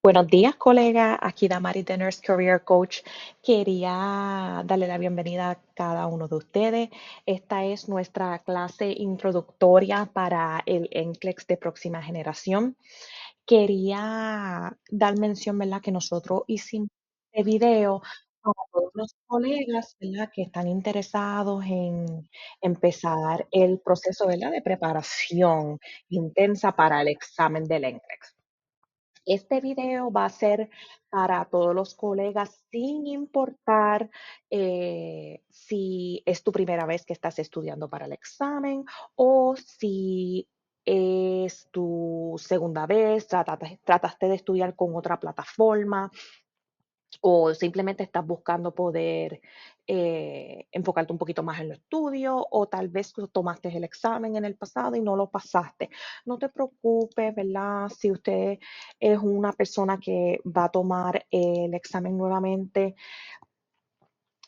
Buenos días, colega. Aquí Damari de Nurse Career Coach. Quería darle la bienvenida a cada uno de ustedes. Esta es nuestra clase introductoria para el NCLEX de próxima generación. Quería dar mención, ¿verdad?, que nosotros hicimos este video para todos los colegas, ¿verdad?, que están interesados en empezar el proceso, ¿verdad?, de preparación intensa para el examen del NCLEX. Este video va a ser para todos los colegas sin importar si es tu primera vez que estás estudiando para el examen o si es tu segunda vez, trataste de estudiar con otra plataforma o simplemente estás buscando poder enfocarte un poquito más en el estudio, o tal vez tú tomaste el examen en el pasado y no lo pasaste. No te preocupes, ¿verdad? Si usted es una persona que va a tomar el examen nuevamente,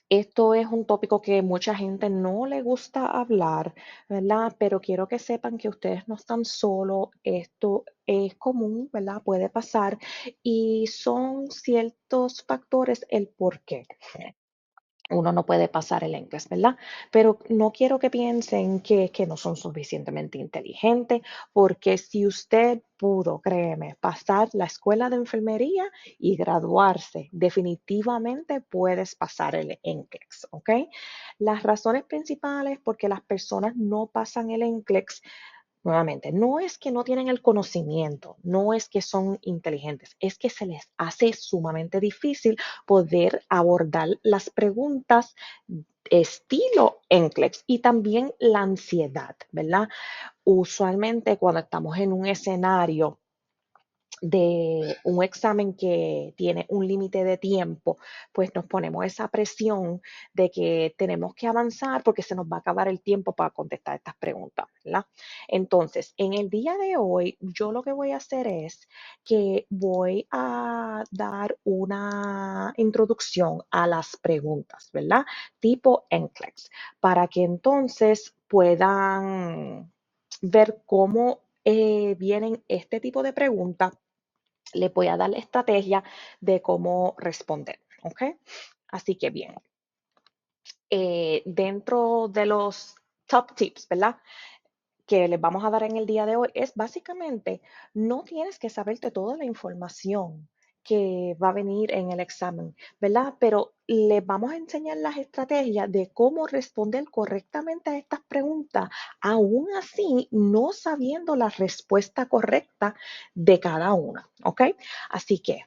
esto es un tópico que mucha gente no le gusta hablar, ¿verdad? Pero quiero que sepan que ustedes no están solos, esto es común, ¿verdad? Puede pasar y son ciertos factores el por qué uno no puede pasar el inglés, ¿verdad? Pero no quiero que piensen que no son suficientemente inteligentes, porque si usted pudo, créeme, pasar la escuela de enfermería y graduarse, definitivamente puedes pasar el NCLEX, ¿ok? Las razones principales por qué las personas no pasan el NCLEX. Nuevamente, no es que no tienen el conocimiento, no es que son inteligentes, es que se les hace sumamente difícil poder abordar las preguntas estilo NCLEX y también la ansiedad, ¿verdad? Usualmente cuando estamos en un escenario de un examen que tiene un límite de tiempo, pues nos ponemos esa presión de que tenemos que avanzar porque se nos va a acabar el tiempo para contestar estas preguntas, ¿verdad? Entonces, en el día de hoy, yo lo que voy a hacer es que voy a dar una introducción a las preguntas, ¿verdad? Tipo NCLEX, para que entonces puedan ver cómo vienen este tipo de preguntas. Les voy a dar la estrategia de cómo responder, ¿ok? Así que bien, dentro de los top tips, ¿verdad?, que les vamos a dar en el día de hoy es básicamente, no tienes que saberte toda la información que va a venir en el examen, ¿verdad? Pero les vamos a enseñar las estrategias de cómo responder correctamente a estas preguntas, aún así no sabiendo la respuesta correcta de cada una, ¿ok? Así que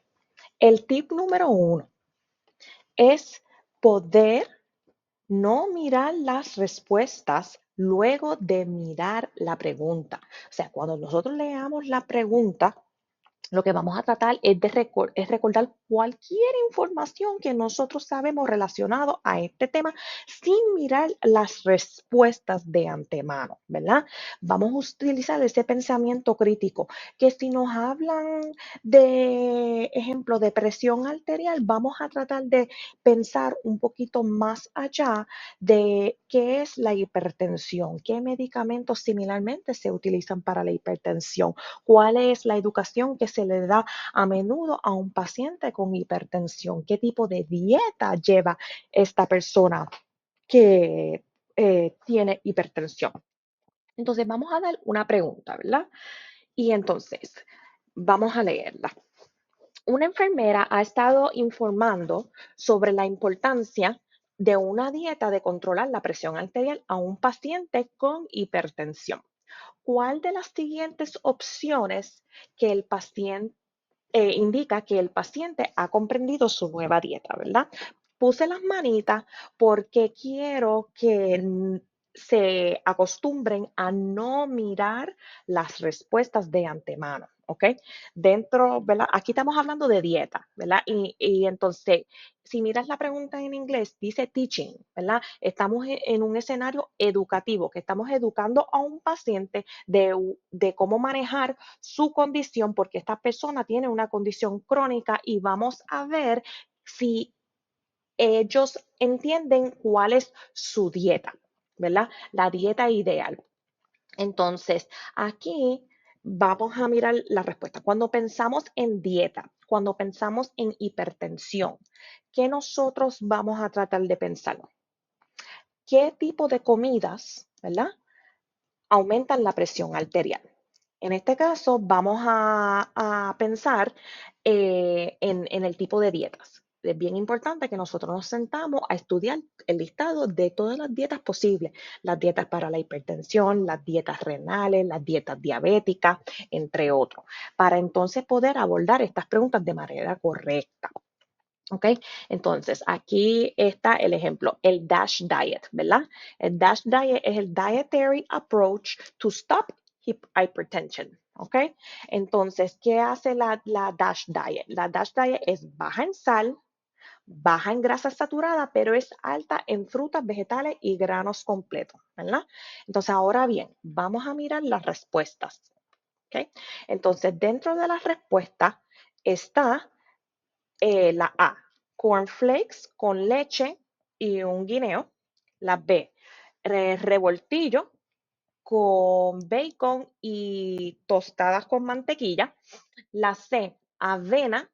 el tip número uno es poder no mirar las respuestas luego de mirar la pregunta. O sea, cuando nosotros leamos la pregunta, lo que vamos a tratar es de recordar cualquier información que nosotros sabemos relacionado a este tema sin mirar las respuestas de antemano, ¿verdad? Vamos a utilizar ese pensamiento crítico, que si nos hablan de, ejemplo, de presión arterial, vamos a tratar de pensar un poquito más allá de qué es la hipertensión, qué medicamentos similarmente se utilizan para la hipertensión, cuál es la educación que se le da a menudo a un paciente con hipertensión, qué tipo de dieta lleva esta persona que tiene hipertensión. Entonces vamos a dar una pregunta, ¿verdad? Y entonces vamos a leerla. Una enfermera ha estado informando sobre la importancia de una dieta de controlar la presión arterial a un paciente con hipertensión. ¿Cuál de las siguientes opciones que el paciente indica que el paciente ha comprendido su nueva dieta, ¿verdad? Puse las manitas porque quiero que se acostumbren a no mirar las respuestas de antemano, ¿ok? Dentro, ¿verdad? Aquí estamos hablando de dieta, ¿verdad? Y entonces, si miras la pregunta en inglés, dice teaching, ¿verdad? Estamos en un escenario educativo, que estamos educando a un paciente de cómo manejar su condición, porque esta persona tiene una condición crónica y vamos a ver si ellos entienden cuál es su dieta, ¿verdad? La dieta ideal. Entonces, aquí Vamos a mirar la respuesta. Cuando pensamos en dieta, cuando pensamos en hipertensión, ¿qué nosotros vamos a tratar de pensar? ¿Qué tipo de comidas, verdad, aumentan la presión arterial? En este caso, vamos a pensar en el tipo de dietas. Es bien importante que nosotros nos sentamos a estudiar el listado de todas las dietas posibles, las dietas para la hipertensión, las dietas renales, las dietas diabéticas, entre otros, para entonces poder abordar estas preguntas de manera correcta. ¿Ok? Entonces, aquí está el ejemplo, el DASH diet, ¿verdad? El DASH diet es el dietary approach to stop hypertension, ¿ok? Entonces, ¿qué hace la DASH diet? La DASH diet es baja en sal, baja en grasa saturada, pero es alta en frutas, vegetales y granos completos, ¿verdad? Entonces, ahora bien, vamos a mirar las respuestas, ¿ok? Entonces, dentro de las respuestas está la A, cornflakes con leche y un guineo. La B, revoltillo con bacon y tostadas con mantequilla. La C, avena,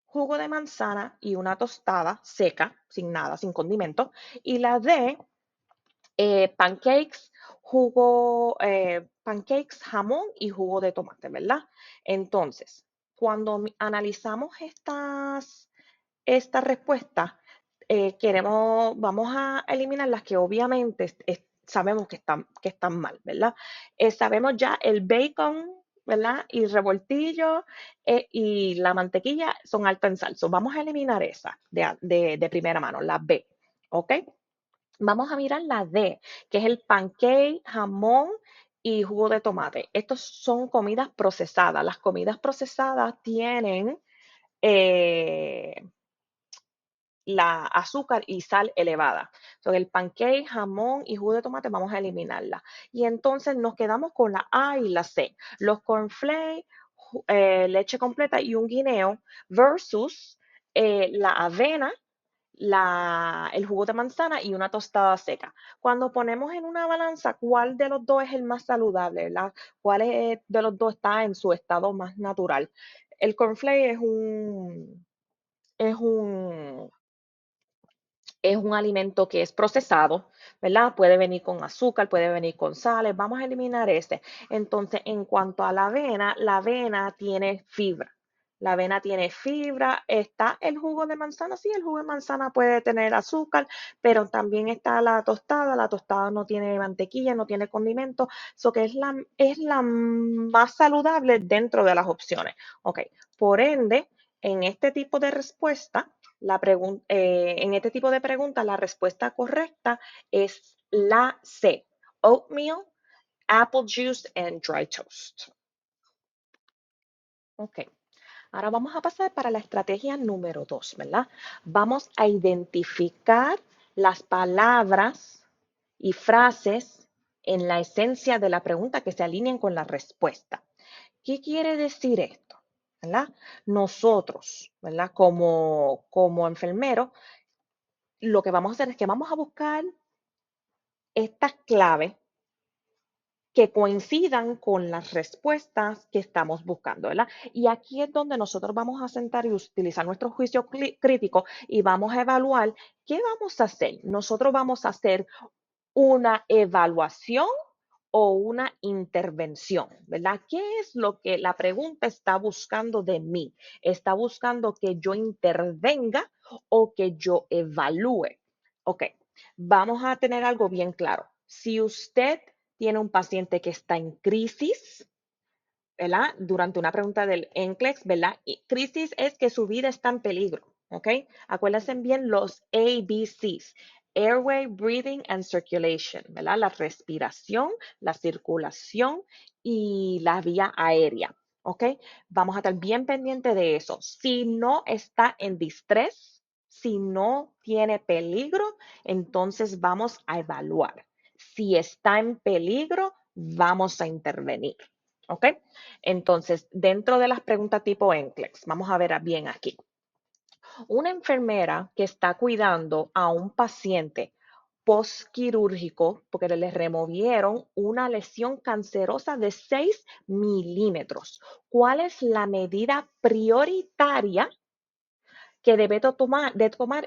jugo de manzana y una tostada seca, sin nada, sin condimento. Y la D, pancakes, pancakes, jamón y jugo de tomate, ¿verdad? Entonces, cuando analizamos esta respuesta, vamos a eliminar las que obviamente sabemos que están mal, ¿verdad? Sabemos ya el bacon, ¿verdad? Y revoltillo y la mantequilla son altas en sal. So, vamos a eliminar esa de primera mano, la B, ¿ok? Vamos a mirar la D, que es el pancake, jamón y jugo de tomate. Estos son comidas procesadas. Las comidas procesadas tienen eh, la azúcar y sal elevada. So, el pancake, jamón y jugo de tomate vamos a eliminarla. Y entonces nos quedamos con la A y la C. Los cornflakes, leche completa y un guineo versus la avena, el jugo de manzana y una tostada seca. Cuando ponemos en una balanza cuál de los dos es el más saludable, ¿verdad? ¿Cuál de los dos está en su estado más natural? El cornflake es un es un alimento que es procesado, ¿verdad? Puede venir con azúcar, puede venir con sales, vamos a eliminar ese. Entonces, en cuanto a la avena tiene fibra. La avena tiene fibra, está el jugo de manzana, sí, el jugo de manzana puede tener azúcar, pero también está la tostada no tiene mantequilla, no tiene condimento, eso que es la más saludable dentro de las opciones. Ok, por ende, en este tipo de respuesta, en este tipo de preguntas, la respuesta correcta es la C, oatmeal, apple juice and dry toast. Ok, ahora vamos a pasar para la estrategia número 2, ¿verdad? Vamos a identificar las palabras y frases en la esencia de la pregunta que se alineen con la respuesta. ¿Qué quiere decir esto? ¿Verdad? Nosotros, ¿verdad? Como enfermeros, lo que vamos a hacer es que vamos a buscar estas claves que coincidan con las respuestas que estamos buscando, ¿verdad? Y aquí es donde nosotros vamos a sentar y utilizar nuestro juicio crítico y vamos a evaluar qué vamos a hacer. Nosotros vamos a hacer una evaluación o una intervención, ¿verdad? ¿Qué es lo que la pregunta está buscando de mí? ¿Está buscando que yo intervenga o que yo evalúe? Ok, vamos a tener algo bien claro. Si usted tiene un paciente que está en crisis, ¿verdad? Durante una pregunta del NCLEX, ¿verdad? Y crisis es que su vida está en peligro, ¿ok? Acuérdense bien los ABCs. Airway, breathing and circulation, ¿verdad? La respiración, la circulación y la vía aérea, ¿ok? Vamos a estar bien pendiente de eso. Si no está en distrés, si no tiene peligro, entonces vamos a evaluar. Si está en peligro, vamos a intervenir, ¿ok? Entonces, dentro de las preguntas tipo NCLEX, vamos a ver bien aquí. Una enfermera que está cuidando a un paciente postquirúrgico porque le removieron una lesión cancerosa de 6 milímetros. ¿Cuál es la medida prioritaria que debe tomar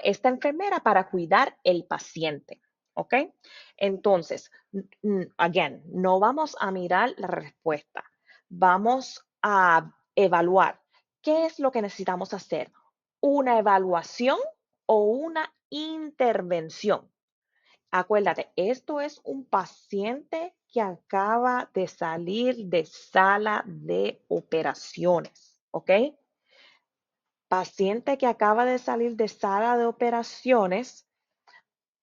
esta enfermera para cuidar el paciente? ¿Ok? Entonces, again, no vamos a mirar la respuesta. Vamos a evaluar qué es lo que necesitamos hacer. ¿Una evaluación o una intervención? Acuérdate, esto es un paciente que acaba de salir de sala de operaciones, ¿ok? Paciente que acaba de salir de sala de operaciones,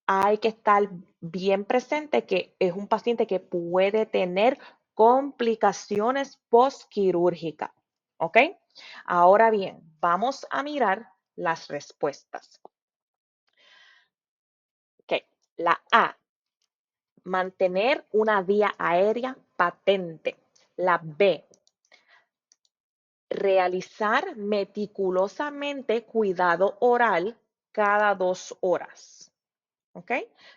hay que estar bien presente que es un paciente que puede tener complicaciones postquirúrgicas, ¿ok? Ahora bien, vamos a mirar las respuestas. Ok, la A, mantener una vía aérea patente. La B, realizar meticulosamente cuidado oral cada 2 horas. ¿Ok?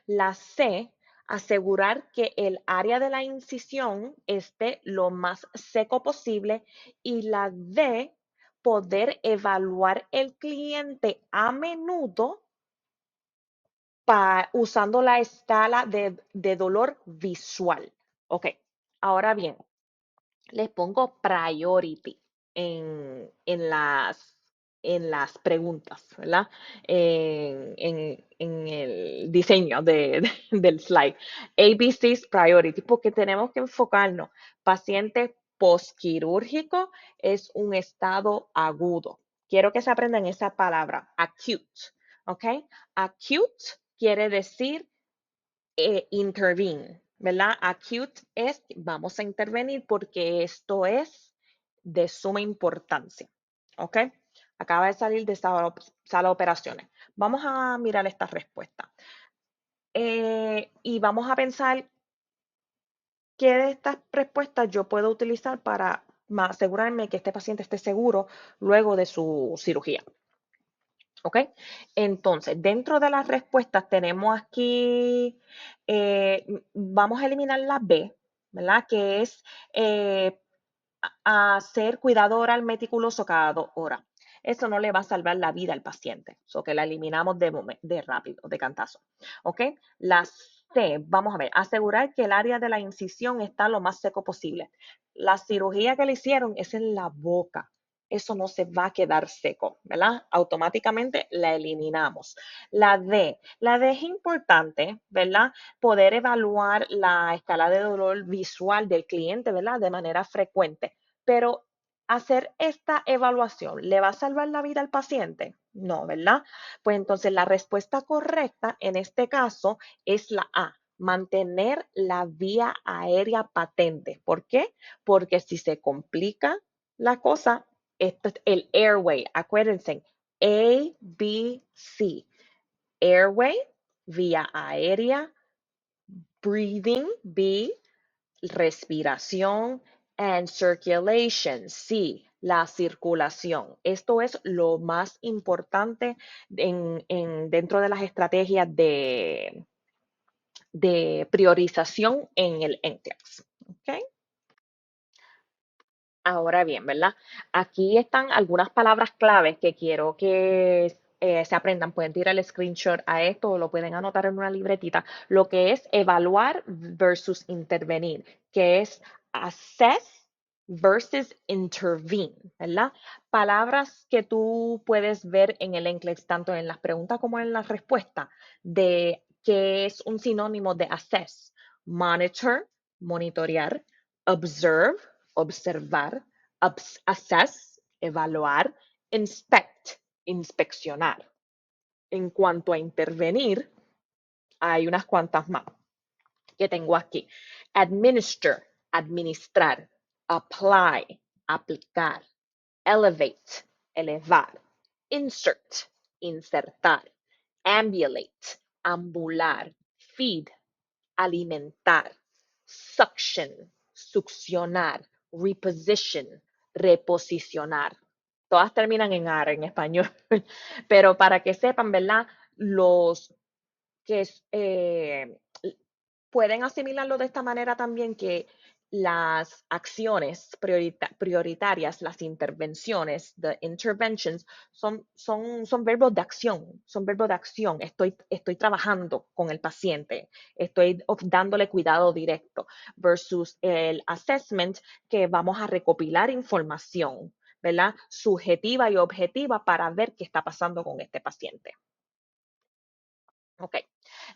La C, asegurar que el área de la incisión esté lo más seco posible. Y la D, poder evaluar el cliente a menudo usando la escala de dolor visual. Ok, ahora bien, les pongo priority en las preguntas, ¿verdad? En el diseño del slide. ABC's priority, porque tenemos que enfocarnos. Paciente postquirúrgico es un estado agudo. Quiero que se aprendan esa palabra, acute, ¿ok? Acute quiere decir intervene, ¿verdad? Acute es vamos a intervenir porque esto es de suma importancia, ¿ok? Acaba de salir de sala de operaciones. Vamos a mirar esta respuesta y vamos a pensar qué de estas respuestas yo puedo utilizar para asegurarme que este paciente esté seguro luego de su cirugía. ¿Ok? Entonces, dentro de las respuestas tenemos aquí, vamos a eliminar la B, ¿verdad? Que es eh, hacer cuidado oral meticuloso cada 2 horas. Eso no le va a salvar la vida al paciente, so que la eliminamos de rápido, de cantazo. ¿Ok? La C, vamos a ver, asegurar que el área de la incisión está lo más seco posible. La cirugía que le hicieron es en la boca. Eso no se va a quedar seco, ¿verdad? Automáticamente la eliminamos. La D es importante, ¿verdad? Poder evaluar la escala de dolor visual del cliente, ¿verdad? De manera frecuente. Pero hacer esta evaluación, ¿le va a salvar la vida al paciente? No, ¿verdad? Pues entonces la respuesta correcta en este caso es la A, mantener la vía aérea patente. ¿Por qué? Porque si se complica la cosa, esto es el airway, acuérdense, A, B, C. Airway, vía aérea, breathing, B, respiración, and circulation, sí, la circulación. Esto es lo más importante dentro de las estrategias de priorización en el NCLEX. ¿Ok? Ahora bien, ¿verdad? Aquí están algunas palabras claves que quiero que se aprendan. Pueden tirar el screenshot a esto o lo pueden anotar en una libretita. Lo que es evaluar versus intervenir, que es assess versus intervene, ¿verdad? Palabras que tú puedes ver en el NCLEX, tanto en las preguntas como en las respuestas, de que es un sinónimo de assess. Monitor, monitorear, observe, observar, assess, evaluar, inspect, inspeccionar. En cuanto a intervenir, hay unas cuantas más que tengo aquí. Administer, administrar. Apply, aplicar. Elevate, elevar. Insert, insertar. Ambulate, ambular. Feed, alimentar. Suction, succionar. Reposition, reposicionar. Todas terminan en ar en español, pero para que sepan, ¿verdad? Los que pueden asimilarlo de esta manera también que las acciones prioritarias, las intervenciones, the interventions, son verbos de acción, son verbos de acción. Estoy trabajando con el paciente, estoy dándole cuidado directo, versus el assessment, que vamos a recopilar información, ¿verdad? Subjetiva y objetiva para ver qué está pasando con este paciente. Ok.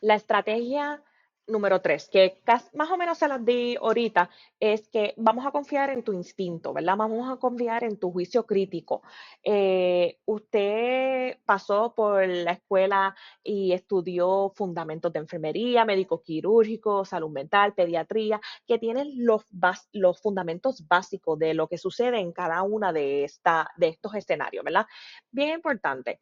La estrategia número 3, que más o menos se las di ahorita, es que vamos a confiar en tu instinto, ¿verdad? Vamos a confiar en tu juicio crítico. Usted pasó por la escuela y estudió fundamentos de enfermería, médico quirúrgico, salud mental, pediatría, que tienen los fundamentos básicos de lo que sucede en cada una de estos escenarios, ¿verdad? Bien importante,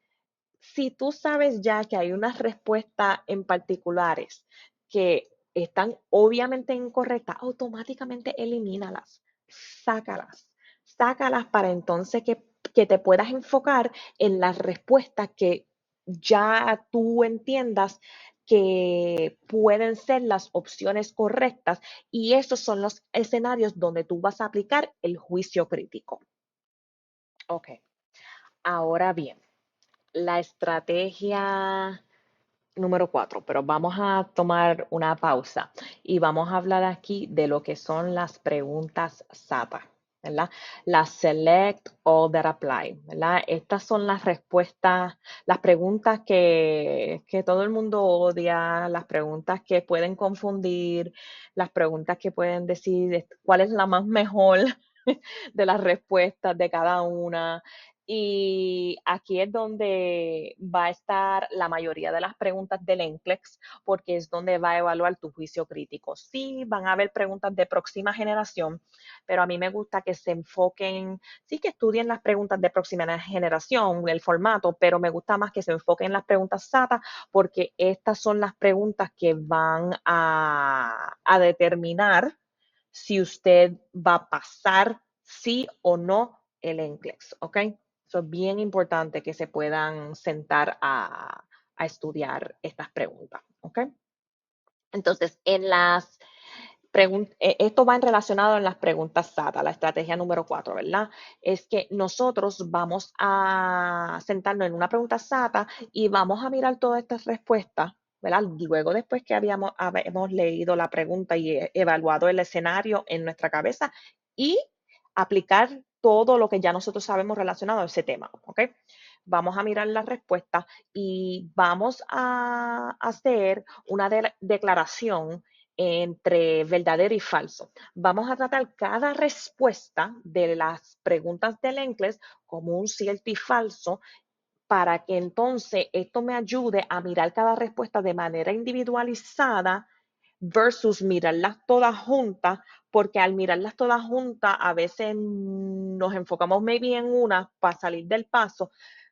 si tú sabes ya que hay unas respuestas en particulares que están obviamente incorrectas, automáticamente elimínalas, sácalas, sácalas para entonces que te puedas enfocar en las respuestas que ya tú entiendas que pueden ser las opciones correctas, y esos son los escenarios donde tú vas a aplicar el juicio crítico. Ok, ahora bien, la estrategia número 4, pero vamos a tomar una pausa y vamos a hablar aquí de lo que son las preguntas SATA, ¿verdad? Las Select, All That Apply, ¿verdad? Estas son las respuestas, las preguntas que todo el mundo odia, las preguntas que pueden confundir, las preguntas que pueden decir cuál es la más mejor de las respuestas de cada una. Y aquí es donde va a estar la mayoría de las preguntas del NCLEX, porque es donde va a evaluar tu juicio crítico. Sí, van a haber preguntas de próxima generación, pero a mí me gusta que se enfoquen, sí que estudien las preguntas de próxima generación, el formato, pero me gusta más que se enfoquen en las preguntas SATA, porque estas son las preguntas que van a determinar si usted va a pasar sí o no el NCLEX, ¿ok? Eso es bien importante que se puedan sentar a estudiar estas preguntas, ¿ok? Entonces, esto va en relacionado en las preguntas SATA, la estrategia número 4, ¿verdad? Es que nosotros vamos a sentarnos en una pregunta SATA y vamos a mirar todas estas respuestas, ¿verdad? Luego, después que habíamos leído la pregunta y evaluado el escenario en nuestra cabeza, y aplicar todo lo que ya nosotros sabemos relacionado a ese tema, ¿ok? Vamos a mirar la respuesta y vamos a hacer una declaración entre verdadero y falso. Vamos a tratar cada respuesta de las preguntas del ENCLES como un cierto y falso, para que entonces esto me ayude a mirar cada respuesta de manera individualizada versus mirarlas todas juntas, porque al mirarlas todas juntas a veces nos enfocamos maybe en una para salir del paso,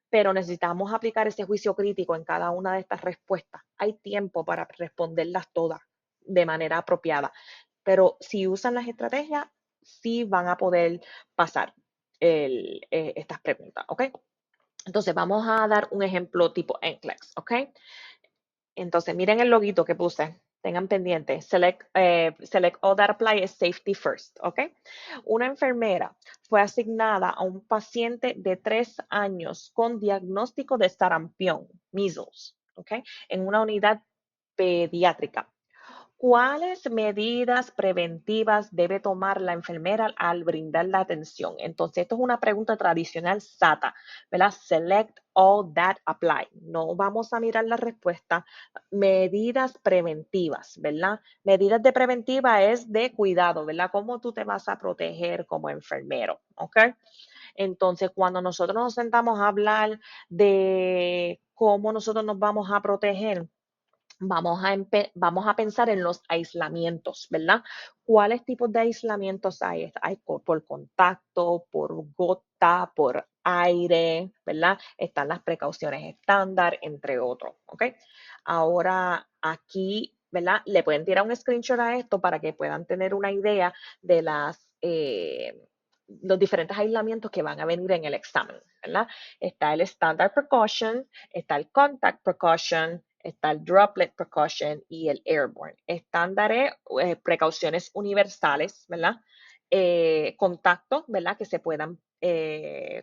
pero necesitamos aplicar ese juicio crítico en cada una de estas respuestas. Hay tiempo para responderlas todas de manera apropiada, pero si usan las estrategias, sí van a poder pasar estas preguntas, ¿ok? Entonces vamos a dar un ejemplo tipo NCLEX, ¿ok? Entonces miren el loguito que puse, tengan pendiente, select all that apply is safety first, ¿ok? Una enfermera fue asignada a un paciente de 3 años con diagnóstico de sarampión, measles, ¿ok? En una unidad pediátrica. ¿Cuáles medidas preventivas debe tomar la enfermera al brindar la atención? Entonces, esto es una pregunta tradicional SATA, ¿verdad? Select all that apply. No vamos a mirar la respuesta. Medidas preventivas, ¿verdad? Medidas de preventiva es de cuidado, ¿verdad? ¿Cómo tú te vas a proteger como enfermero? ¿Ok? Entonces, cuando nosotros nos sentamos a hablar de cómo nosotros nos vamos a proteger, vamos a pensar en los aislamientos, ¿verdad? ¿Cuáles tipos de aislamientos hay? Hay por contacto, por gota, por aire, ¿verdad? Están las precauciones estándar, entre otros, ¿ok? Ahora aquí, ¿verdad? Le pueden tirar un screenshot a esto para que puedan tener una idea de los diferentes aislamientos que van a venir en el examen, ¿verdad? Está el standard precaution, está el contact precaution, está el droplet precaution y el airborne. Estándares, precauciones universales, ¿verdad? Contactos, ¿verdad? Que se puedan,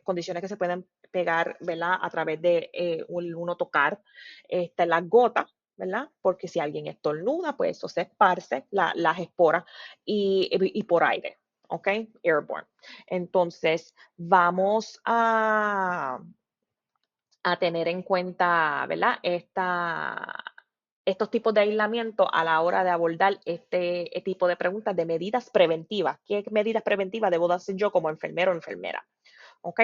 condiciones que se puedan pegar, ¿verdad? A través de uno tocar. Está la gota, ¿verdad? Porque si alguien estornuda, pues eso se esparce, las esporas y por aire, ¿ok? Airborne. Entonces, vamos a tener en cuenta, ¿verdad? Estos tipos de aislamiento a la hora de abordar este tipo de preguntas de medidas preventivas. ¿Qué medidas preventivas debo de hacer yo como enfermero o enfermera? ¿Ok?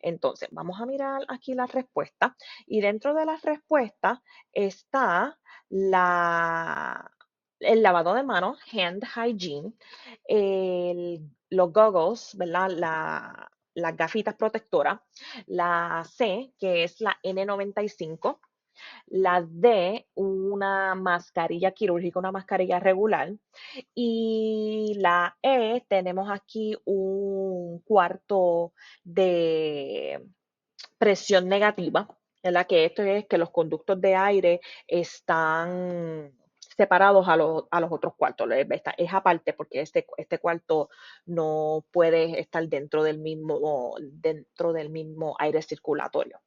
Entonces, vamos a mirar aquí las respuestas. Y dentro de las respuestas está la, el lavado de manos, hand hygiene, los goggles, ¿verdad? Las gafitas protectoras, la C, que es la N95, la D, una mascarilla quirúrgica, una mascarilla regular, y la E, tenemos aquí un cuarto de presión negativa, en la que esto es que los conductos de aire están separados a los otros cuartos. Es aparte porque este cuarto no puede estar dentro del mismo aire circulatorio.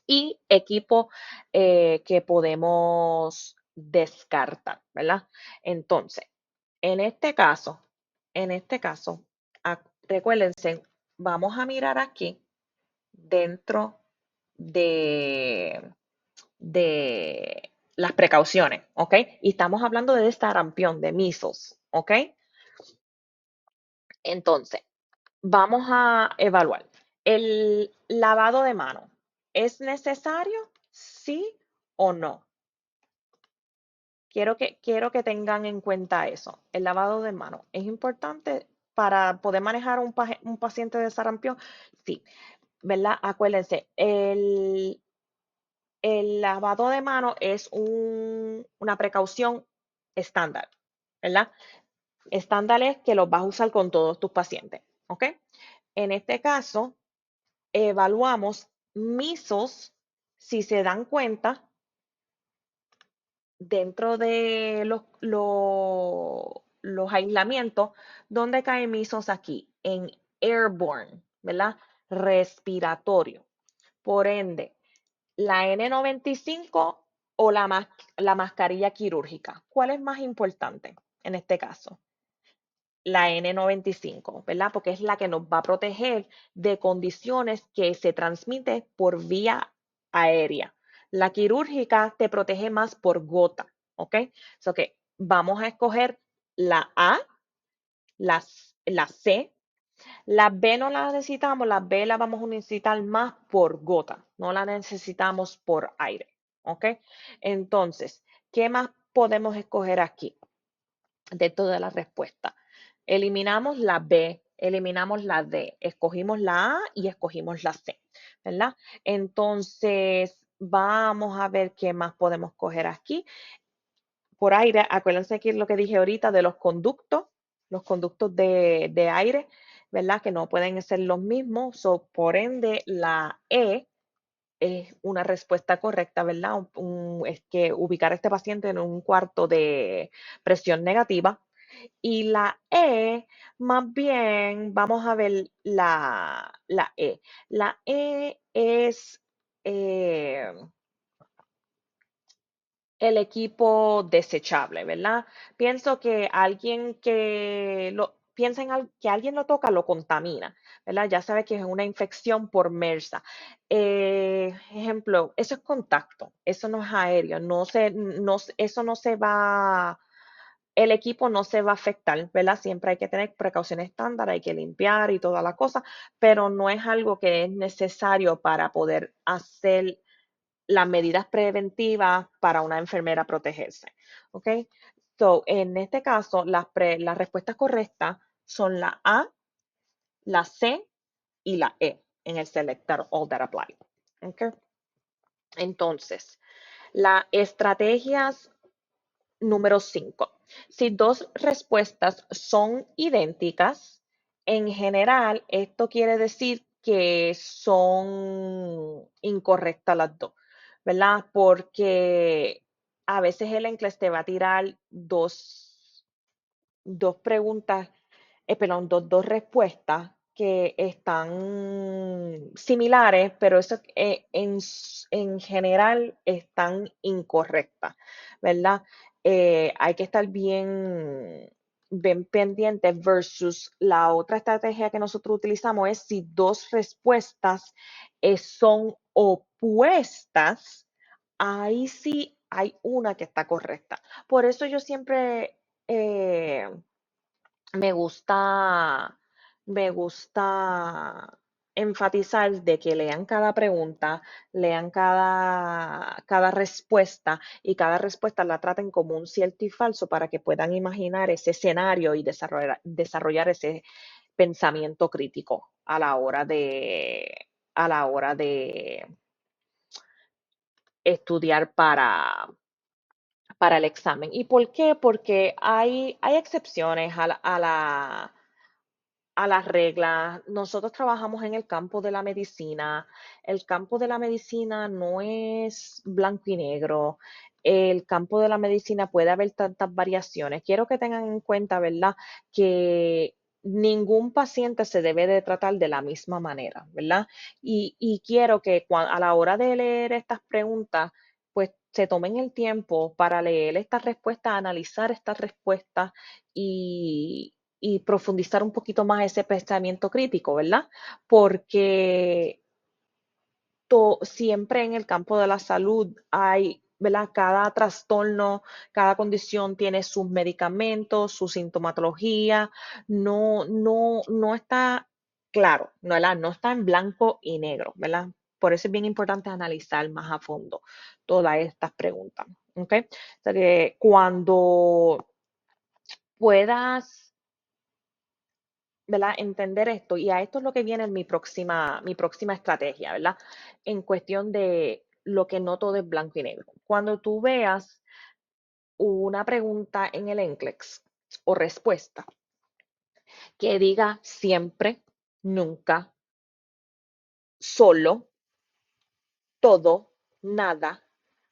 Y equipo que podemos descartar, ¿verdad? Entonces, en este caso, en este caso, recuérdense, vamos a mirar aquí dentro de las precauciones, ¿ok? Y estamos hablando de sarampión, de measles, ¿ok? Entonces, vamos a evaluar. ¿El lavado de mano es necesario? ¿Sí o no? Quiero que tengan en cuenta eso. El lavado de manos es importante para poder manejar un paciente de sarampión. Sí, ¿verdad? Acuérdense, el lavado de manos es una precaución estándar, ¿verdad? Estándar es que los vas a usar con todos tus pacientes, ¿ok? En este caso, evaluamos measles, si se dan cuenta, dentro de los aislamientos, ¿dónde cae measles aquí? En airborne, ¿verdad? Respiratorio. Por ende, la N95 o la mascarilla quirúrgica. ¿Cuál es más importante en este caso? La N95, ¿verdad? Porque es la que nos va a proteger de condiciones que se transmiten por vía aérea. La quirúrgica te protege más por gota, ¿ok? So que vamos a escoger la A, la C, la B no la necesitamos, la B la vamos a necesitar más por gota, no la necesitamos por aire, ¿ok? Entonces, ¿qué más podemos escoger aquí de toda la respuesta? Eliminamos la B, eliminamos la D, escogimos la A y escogimos la C, ¿verdad? Entonces, vamos a ver qué más podemos coger aquí. Por aire, acuérdense que lo que dije ahorita de los conductos de aire, ¿verdad? Que no pueden ser los mismos. So, por ende, la E es una respuesta correcta, ¿verdad? Es que ubicar a este paciente en un cuarto de presión negativa. Y la E, más bien, vamos a ver la E. La E es eh, el equipo desechable, ¿verdad? Pienso que que alguien lo toca, lo contamina, ¿verdad? Ya sabe que es una infección por MRSA. Ejemplo, eso es contacto, eso no es aéreo, eso no se va, el equipo no se va a afectar, ¿verdad? Siempre hay que tener precauciones estándar, hay que limpiar y toda la cosa, pero no es algo que es necesario para poder hacer las medidas preventivas para una enfermera protegerse. ¿Ok? So, en este caso, las respuestas correctas son la A, la C y la E en el Selector All That Apply. ¿Ok? Entonces, las estrategias número 5. Si dos respuestas son idénticas, en general, esto quiere decir que son incorrectas las dos, ¿verdad? Porque a veces el inglés te va a tirar dos preguntas, perdón, dos respuestas que están similares, pero eso en general están incorrectas, ¿verdad? Hay que estar bien pendiente versus la otra estrategia que nosotros utilizamos es si dos respuestas son opuestas, ahí sí hay una que está correcta. Por eso yo siempre eh, me gusta, me gusta enfatizar de que lean cada pregunta, lean cada respuesta y cada respuesta la traten como un cierto y falso para que puedan imaginar ese escenario y desarrollar ese pensamiento crítico a la hora de estudiar para el examen. ¿Y por qué? Porque hay excepciones a las reglas. Nosotros trabajamos en el campo de la medicina. El campo de la medicina no es blanco y negro. El campo de la medicina puede haber tantas variaciones. Quiero que tengan en cuenta, ¿verdad? Que ningún paciente se debe de tratar de la misma manera, ¿verdad? Y quiero que a la hora de leer estas preguntas, pues se tomen el tiempo para leer estas respuestas, analizar estas respuestas y profundizar un poquito más ese pensamiento crítico, ¿verdad? Porque siempre en el campo de la salud hay, ¿verdad? Cada trastorno, cada condición tiene sus medicamentos, su sintomatología, no está claro, ¿verdad? No está en blanco y negro, ¿verdad? Por eso es bien importante analizar más a fondo todas estas preguntas, ¿ok? O sea que cuando puedas, ¿verdad? Entender esto, y a esto es lo que viene en mi próxima estrategia, ¿verdad? En cuestión de lo que no todo es blanco y negro. Cuando tú veas una pregunta en el NCLEX o respuesta que diga siempre, nunca, solo, todo, nada,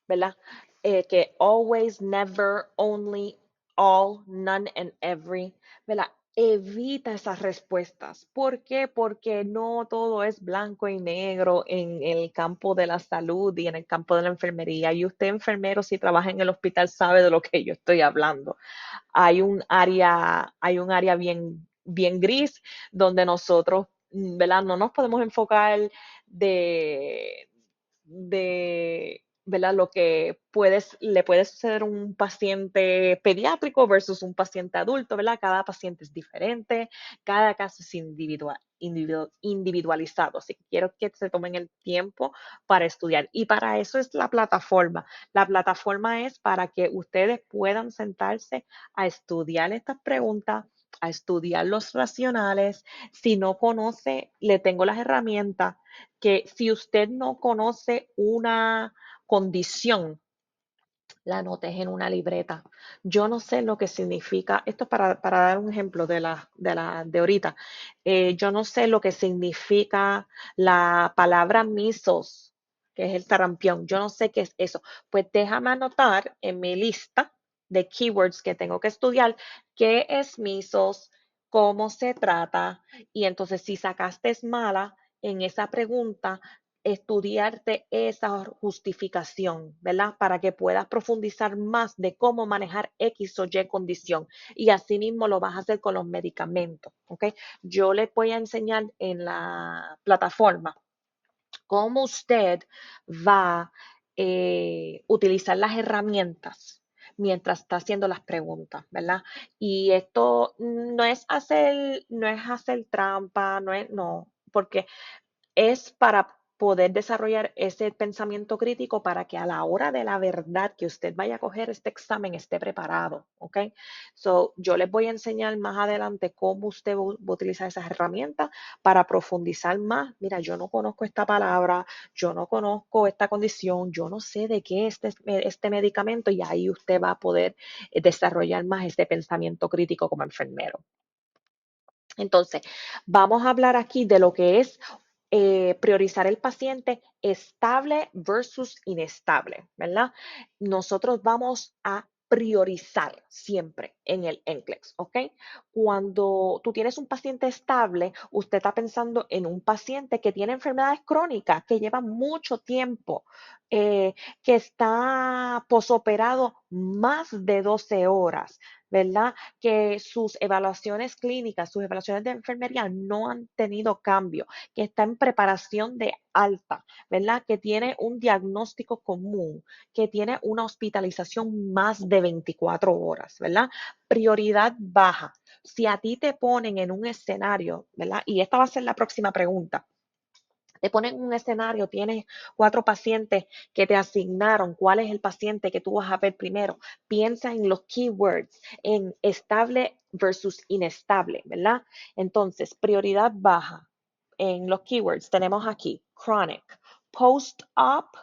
¿verdad? Que always, never, only, all, none and every, ¿verdad? Evita esas respuestas. ¿Por qué? Porque no todo es blanco y negro en el campo de la salud y en el campo de la enfermería. Y usted, enfermero, si trabaja en el hospital, sabe de lo que yo estoy hablando. Hay un área bien gris donde nosotros, ¿verdad? No nos podemos enfocar de, ¿verdad? Lo que le puede suceder a un paciente pediátrico versus un paciente adulto, ¿verdad? Cada paciente es diferente, cada caso es individualizado. Así que quiero que se tomen el tiempo para estudiar. Y para eso es la plataforma. La plataforma es para que ustedes puedan sentarse a estudiar estas preguntas, a estudiar los racionales. Si no conoce, le tengo las herramientas que si usted no conoce una condición, la anotes en una libreta. Yo no sé lo que significa, esto es para dar un ejemplo de ahorita. Yo no sé lo que significa la palabra measles, que es el sarampión. Yo no sé qué es eso. Pues déjame anotar en mi lista de keywords que tengo que estudiar qué es measles, cómo se trata, y entonces si sacaste mala en esa pregunta, estudiarte esa justificación, ¿verdad? Para que puedas profundizar más de cómo manejar X o Y condición. Y así mismo lo vas a hacer con los medicamentos, ¿ok? Yo les voy a enseñar en la plataforma cómo usted va a utilizar las herramientas mientras está haciendo las preguntas, ¿verdad? Y esto no es hacer trampa, no, porque es para poder desarrollar ese pensamiento crítico para que a la hora de la verdad que usted vaya a coger este examen esté preparado, ¿ok? So, yo les voy a enseñar más adelante cómo usted va a utilizar esas herramientas para profundizar más. Mira, yo no conozco esta palabra, yo no conozco esta condición, yo no sé de qué es este medicamento y ahí usted va a poder desarrollar más este pensamiento crítico como enfermero. Entonces, vamos a hablar aquí de lo que es priorizar el paciente estable versus inestable, ¿verdad? Nosotros vamos a priorizar siempre en el NCLEX, ¿ok? Cuando tú tienes un paciente estable, usted está pensando en un paciente que tiene enfermedades crónicas, que lleva mucho tiempo, que está posoperado más de 12 horas, ¿verdad? Que sus evaluaciones clínicas, sus evaluaciones de enfermería no han tenido cambio, que está en preparación de alta, ¿verdad? Que tiene un diagnóstico común, que tiene una hospitalización más de 24 horas, ¿verdad? Prioridad baja. Si a ti te ponen en un escenario, ¿verdad? Y esta va a ser la próxima pregunta. Te ponen en un escenario, tienes 4 pacientes que te asignaron, cuál es el paciente que tú vas a ver primero. Piensa en los keywords, en estable versus inestable, ¿verdad? Entonces, prioridad baja. En los keywords tenemos aquí chronic, post-op,